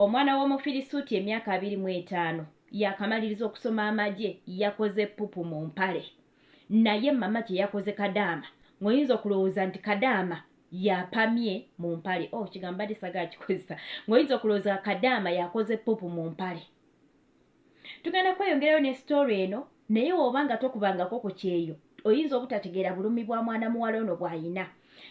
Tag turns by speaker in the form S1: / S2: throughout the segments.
S1: Omwana w'Omufirisuuti emyaka 25 yakamaliriza okusoma amagye yakoze pupu mu mpale. Naye mama kye yakoze Kadaama. Ng'oyinza okulowooza nti Kadaama yapamye mu mpale. Kigambo ndisaga kikozesa. Ng'oyinza okulowooza Kadaama yakoze pupu mu mpale. Tugenda kweyongerayo ne story eno naye obanga tokubangako ku kyeyo oyinza obutategeera bulumi bwa mwana muwala ono bw'ayina.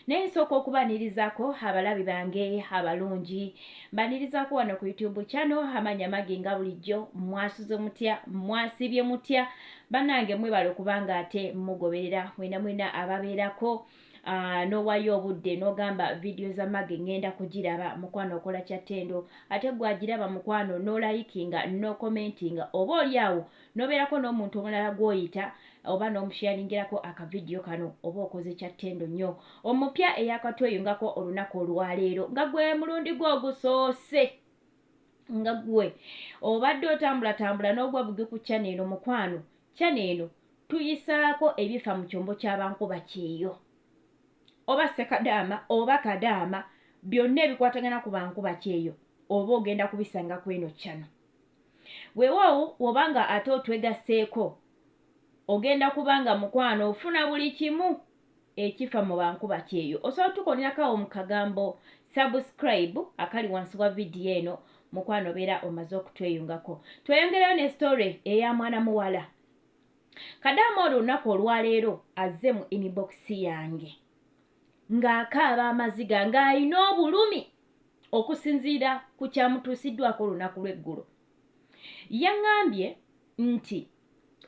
S1: Naye nsooka okubanirizaako abalabi bange abalungi. Mbanirizaako wano ku YouTube channel amanya Maggie nga bulijjo. Mwasuze mutya, mwasibye mutya. Bannange mwebale kubanga ate mugoberera mwena ababeerako n'owaayo obudde n'ogamba video za Maggie ngenda kugiraba mukwano okola kyattendo. Ate gwagiraba mukwano no likinga no commentinga oba oliawo nobeerako n'omuntu omulala gw'oyita oba n'omusharingirako akavidiyo kano oba okoze kyattendo nnyo. Omupya eyakatweyungako olunaku olwaleero nga gwe mulundi gwe ogusoose nga gwe obadde otambula n'ogwa bugi ku channel eno mukwano. Channel eno tuyisaako ebifa mu kyombo ky'abankuba kyeyo. Oba Sekadaama oba Kadaama byonna ebikwatagana ku bankuba kyeyo oba ogenda kubisanga kweno channel. Weewaawo wobanga ate otwegaseeko ogenda kubanga mukwano ofuna buli kimu ekifa mu bankuba kyeyo. Osobola tukonirako mu kagambo subscribe akali wansi wa video eno mukwano beera omaze okutweyungako. Tweyongerayo ne story eya mwana muwala. Kadaama olunaku olwaleero azze mu inbox yange ng'akaaba amaziga ng'ayina obulumi okusinziira ku kyamutuusiddwako olunaku lw'eggulo. Yaŋŋambye nti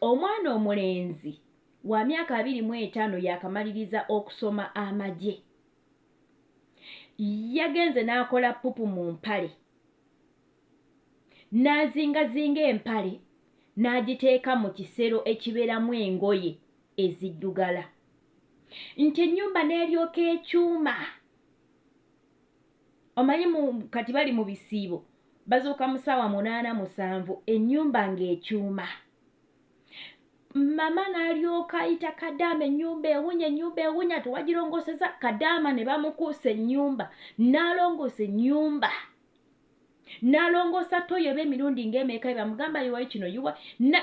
S1: omwana omulenzi wa myaka 25 yakamaliriza okusoma amagye. Yagenze n'akola pupu mu mpale. N'azingazinga empale n'agiteeka mu kisero ekibeeramu engoye eziddugala. Nti ennyumba n'eryoka ekyuma. Omanyi kati bali mu bisiibo bazuuka mu ssaawa 8-7 ennyumba ng'ekyuma. Mama n'alyoka ayita Kadaama ennyumba ewunya tewagirongoseza. Kadaama ne bamukuusa ennyumba n'alongoosa ennyumba. N'alongoosa toyo emirundi ng'emeeka bamugamba yiwayo kino yiwa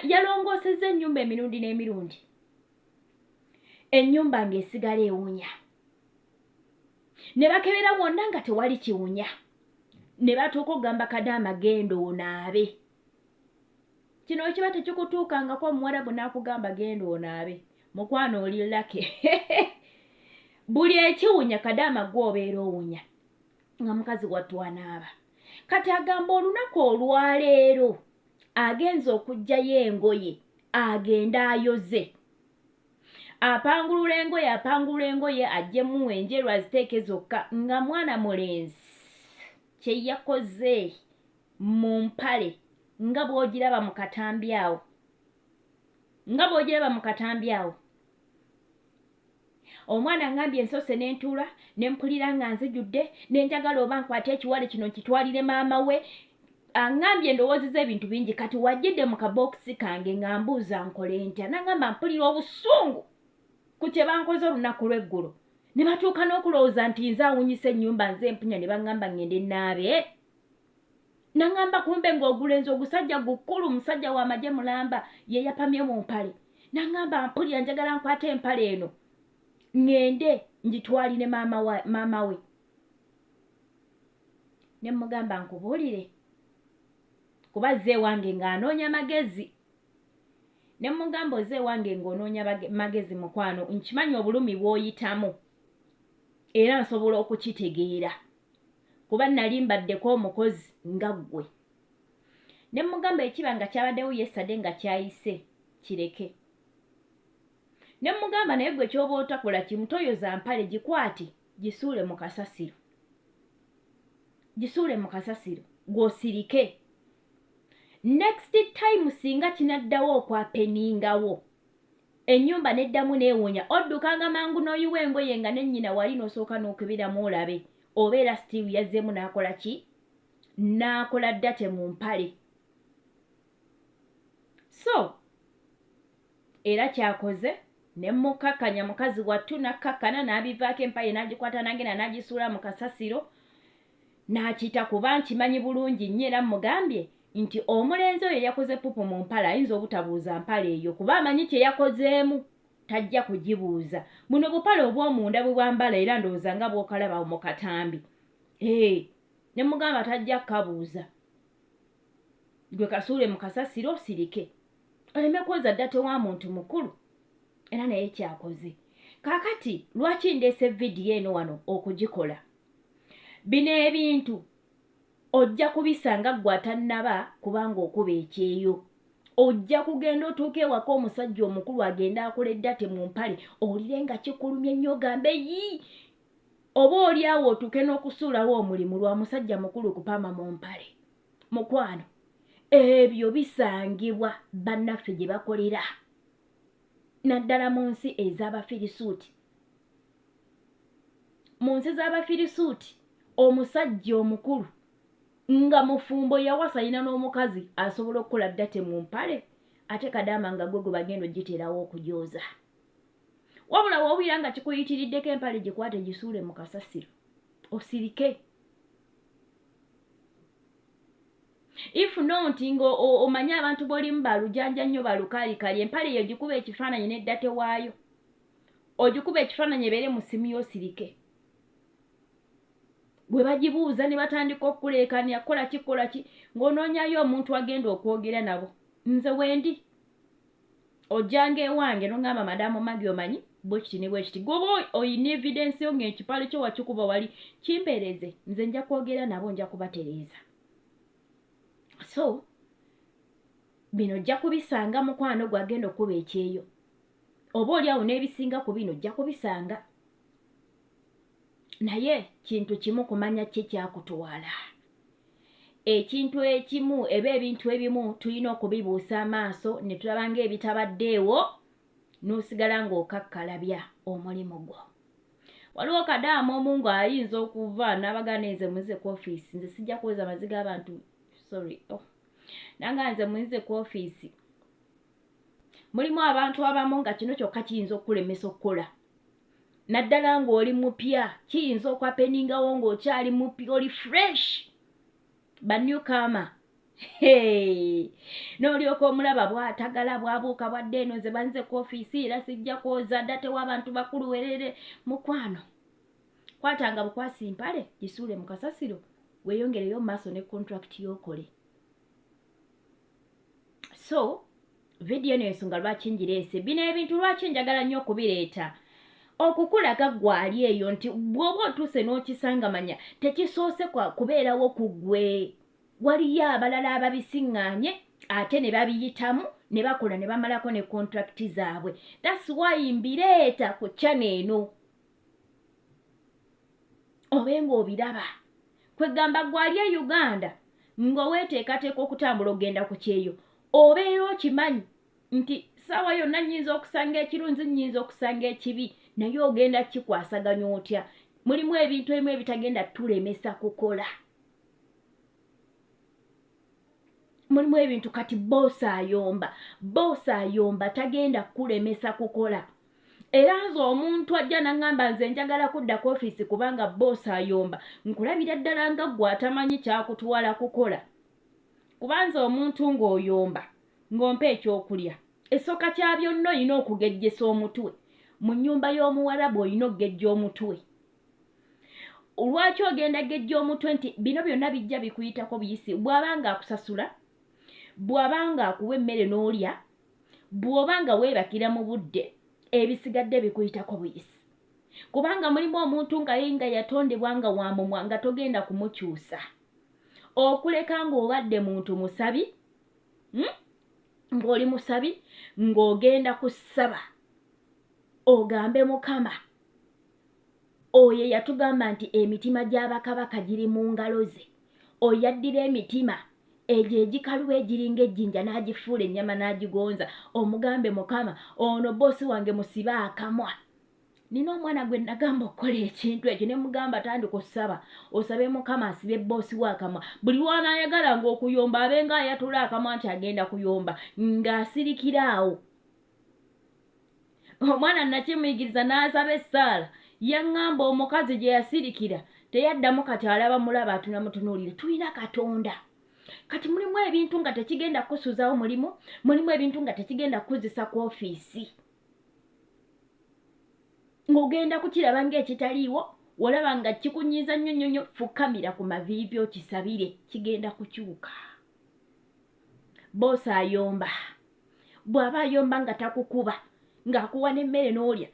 S1: yalongoosezza ennyumba emirundi n'emirundi. Ennyumba ng'esigala ewunya. Ne bakebera wonna nga tewali kiwunya. Ne batuuka okugamba Kadaama genda onaabe. Kino ekiba tekikutuukangako omuwarabu n'akugamba genda onaabe. Mukwano oli lake. Buli ekiwunya Kadaama gw'obeera owunya. Nga mukazi wattu anaaba. Kati agamba olunaku olwaleero agenza okuggyayo engoye agenda ayoze. Apangulula engoye aggyemu enjeru aziteeke zokka nga mwana mulenzi kye yakoze mu mpale nga bw'ogiraba mu katambi awo. Omwana ngambye ensose n'entuula n'empulira nga nzijudde n'enjagala oba nkwate ekiwale kino kitwalire maama we. Angambye ndowoozeza ebintu bingi kati wajjidde mu kabokisi kange nga mbuuza nkole ntya. Nangamba mpulira obusungu ku kye bankoze olunaku lw'eggulo. Ne batuuka n'okulowooza nti nze awunyisa ennyumba nze empunya ne bangamba ngende naabe. Nangamba kumbe ng'ogulenzi ogusajja gukulu musajja w'amagye mulamba ye yapamye mu mpale. Nangamba mpulira njagala nkwate empale eno ngende ngitwalire maama we. Ne mugamba nkubuulire kuba zze wange ng'anoonya magezi. Ne mugamba ozze wange ng'onoonya magezi mukwano nkimanyi obulumi bw'oyitamu era nsobola okukitegeera kuba nali mbaddeko omukozi nga ggwe. Ne mugamba ekiba nga kyabaddewo yesterday nga kyayise kireke. Ne mugamba naye gwe ky'oba otakola kimu toyoza mpale gikwate gisuule mu kasasiro gw'osirike. Next time singa kinaddawo okwapeningawo ennyumba neddamu neewunya oddukanga mangu n'oyiwa engoye nga nennyina wali n'osooka n'okeberamu olabe obeera Steve yazzeemu n'akola ki? N'akola ddate mu mpale. So era kyakoze ne mukakkanya mukazi wattu n'akkakkana n'abivaako empale n'agikwata n'agenda n'agisuula mu kasasiro n'akita kuba nkimanyi bulungi nnyo era mugambye nti omulenzi oyo yakoze pupu mu mpale ayinza obutabuuza mpale eyo kuba amanyi kye yakozeemu tajja kugibuuza. Buno bupale obw'omunda bwe bwambala era ndowooza nga bw'okalaba mu katambi. Ne mugamba tajja kukabuuza. Gwe kasuule mu kasasiro osirike. Oleme kwoza ddate wa muntu mukulu. Era naye kyakoze. Kaakati lwaki ndeese vidiyo eno wano okugikola? Bino ebintu ojja kubisanga ggwe atannaba kubanga okuba ekyeyo. Ojja kugenda otuuke ewaka omusajja omukulu agenda akola eddate mu mpale owulire nga kikulumya ennyo ogambe yi. Oba oli awo otuuke n'okusuulawo omulimu lwa musajja mukulu kupama mu mpale. Mukwano, ebyo bisangibwa bannaffe gye bakolera. Naddala mu nsi ez'Abafirisuuti. Mu nsi z'Abafirisuuti omusajja omukulu nga mufumbo yawasa yina n'omukazi asobola okukola ddate mu mpale ate kadaama nga gwe bagenda ogiterawo okujooza. Wabula woowulira nga kikuyitiriddeko empale gikwate gisuule mu kasasiro osirike. If not nga omanyi abantu b'olimu balujanja nnyo balukaalikali empale eyo gikuba ekifaananyi n'eddate waayo. Ogikuba ekifaananyi ebeere mu simu y'osirike. Bwe bagibuuza ne batandika okuleekaanya kola ki ng'onoonyayo omuntu agenda okwogera nabo. Nze wendi ojjanga ewange n'ongamba madamu Magi omanyi bwe kiti ne bwe kiti. Gwoba oyina evidence yo ng'ekipale kyo wakikuba wali kimpeereze nze nja kwogera nabo nja kubatereeza. So bino ojja kubisanga mukwano gwagenda okuba ekyeyo. Oba oli awo n'ebisinga ku bino ojja kubisanga. Naye kintu kimu kumanya kye kyakutwala. Ekintu ekimu eba ebintu ebimu tulina okubibuusa amaaso ne tulaba ng'ebitabaddeewo n'osigala ng'okakkalabya omulimu gwo. Waliwo kadaama omu ng'ayinza okuva n'abagana nze muze ku ofiisi. Nze sijja kuweza amaziga abantu. Nanga nze muze ku ofiisi. Mulimu abantu abamu nga kino kyokka kiyinza okulemesa okukola. Naddala ng'oli mupya kiyinza okwapeningawo ng'okyali mupya oli fresh. Bannewcomer. N'olyoka omulaba bw'atagala bw'abuuka bwadde eno ze banze ku ofiisi era sijja kwoza ddate w'abantu bakulu werere. Mukwano, kwatanga bukwasi mpale gisuule mu kasasiro weeyongereyo mu maaso ne contract y'okole. So vidiyo eno ensonga lwaki ngireese. Bino ebintu lwaki njagala nnyo okubireeta okukulaga gwali eyo nti bw'oba otuuse n'okisanga manya tekisoose kubeerawo ku ggwe. Waliyo abalala ababisiŋŋaanye ate ne babiyitamu ne bakola ne bamalako ne contract zaabwe. That's why mbireeta ku channel eno obenga obiraba. Kwegamba gwali e Uganda ng'oweeteekateeka okutambula ogenda ku kyeyo obeera okimanyi nti sawa yonna nnyinza okusanga ekirunzi nnyinza okusanga ekibi naye ogenda kikwasaganya otya. Mulimu ebintu ebimu ebitagenda tulemesa kukola. Mulimu ebintu kati boosa ayomba tagenda kulemesa kukola. Era nze omuntu ajja n'angamba nze njagala kudda ku ofiisi kubanga boosa ayomba nkulabira ddala nga ggwe atamanyi kyakutwala kukola. Kubanza omuntu ng'oyomba ng'ompa ekyokulya esooka kya byonna olina okugejjesa omutwe. Mu nnyumba y'Omuwarabu olina okugejja omutwe. Lwaki ogenda gejja omutwe nti bino byonna bijja bikuyitako buyisi. Bw'abanga akusasula, bw'abanga akuwa emmere n'olya, bw'obanga weebakira mu budde ebisigadde bikuyitako buyisi. Kubanga mulimu omuntu nga ye nga yatondebwa nga wa mumwa nga togenda kumukyusa. Okuleka ng'obadde muntu musabi, ng'oli musabi, ng'ogenda kusaba. Ogambe Mukama oyo yatugamba nti emitima gy'abakabaka giri mu ngalo ze. Oyaddira emitima egyo egikaluba egiringa ejjinja n'agifuula ennyama n'agigonza. Omugambe Mukama ono boosi wange musibe akamwa. Nina omwana gwe nagamba okukola ekintu ekyo ne mugamba tandika okusaba osabe Mukama asibe boosi wa akamwa. Buli lw'anaayagala ng'okuyomba abenga ayatula akamwa nti agenda kuyomba ng'asirikira awo. Omwana nakimuyigiriza n'asaba essaala yaŋŋamba omukazi gye yasirikira teyaddamu kati alaba mulaba atuna mutunuulire tulina Katonda kati mulimu ebintu nga tekigenda kusuzawo mulimu ebintu nga tekigenda kuzisa ku ofiisi ng'ogenda kukiraba ng'ekitaliiwo olaba nga kikunyiiza nnyo fukamira ku maviivi okisabire kigenda kukyuka boosi ayomba bw'aba ayomba nga takukuba ng'akuwa n'emmere n'olya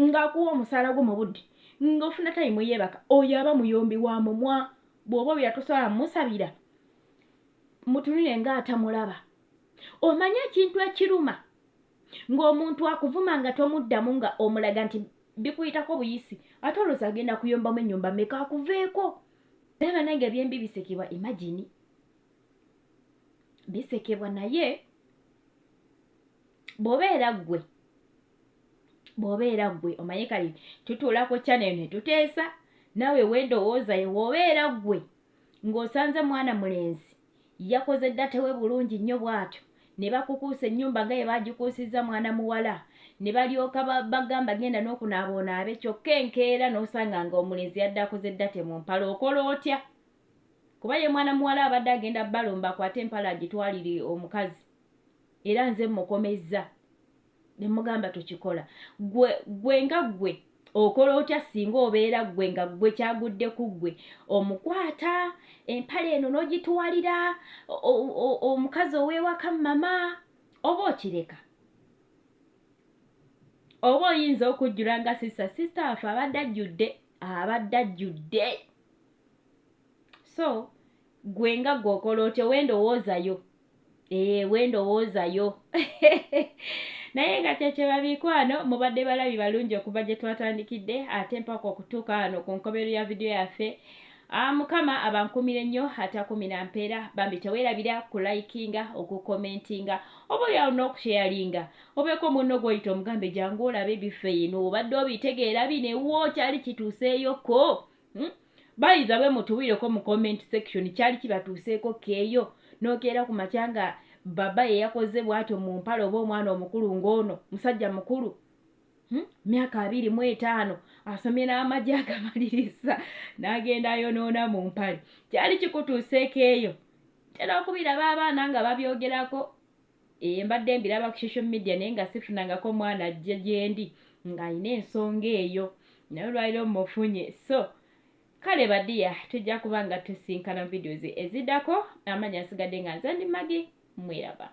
S1: ng'akuwa omusaala gwo mu budde ng'ofuna tayimu yeebaka oyo aba muyombi wa mumwa bw'oba oyo yatosobola musabira mutunire ng'atamulaba omanye ekintu ekiruma ng'omuntu akuvuma nga tomuddamu nga omulaga nti bikuyitako buyisi ate olowooza agenda kuyombamu ennyumba meka akuveeko laba nange byembi bisekebwa imagine bisekebwa naye bw'obeera ggwe omanye kali tutuula ku channel ne tuteesa nawe wendowooza ye w'obeera ggwe ng'osanze mwana mulenzi yakoze dda tewe bulungi nnyo bw'atyo ne bakukuusa ennyumba nga ye baagikuusizza mwana muwala ne balyoka bagamba genda n'okunaabonaabe kyokka enkeera n'osanga nga omulenzi yadde akoze dda temumpala okola otya kuba ye mwana muwala abadde agenda balumba akwate empala agitwalire omukazi era nze mukomezza ne mugamba tukikola gwe nga ggwe okola otya singa obeera ggwe nga ggwe kyagudde ku ggwe omukwata empala eno n'ogitwalira omukazi ow'ewaka mama oba okireka oba oyinza okujjula nga sista waffe abadde ajjudde so gwe nga ggwe okola otya wendowoozayo naye nga kyekyo babikwano mubadde balabi balungi okuva gye twatandikidde ate mpaka okutuuka wano ku nkomerero ya vidiyo yaffe mukama abankumire nnyo atakumira mpeera bambi teweerabira kulayikinga okukomentinga oba olyawo n'okusheyalinga obeeko munno gw'oyita omugambe jangu olabe ebiffe ino obadde obitegeera binewo kyali kituuseeyoko bayiza bwe mutuwiireko mu comment section kyali kibatuuseeko keeyo n'okeera ku makya nga baba ye yakoze bw'atyo mu mpala oba omwana omukulu ng'ono musajja mukulu myaka 25 asomye n'amagye agamaliriza n'agenda ayonoona mu mpale kyali kikutuuseeko eyo tera okubiraba abaana nga babyogerako mbadde mbiraba ku social media naye nga sifunangako mwana ajja gyendi ng'alina ensonga eyo naye olwaliro mufunye so kale badiya tujja kuba nga tusinkana mu videos eziddako amanya asigadde nga nze ndi Maggie mweraba.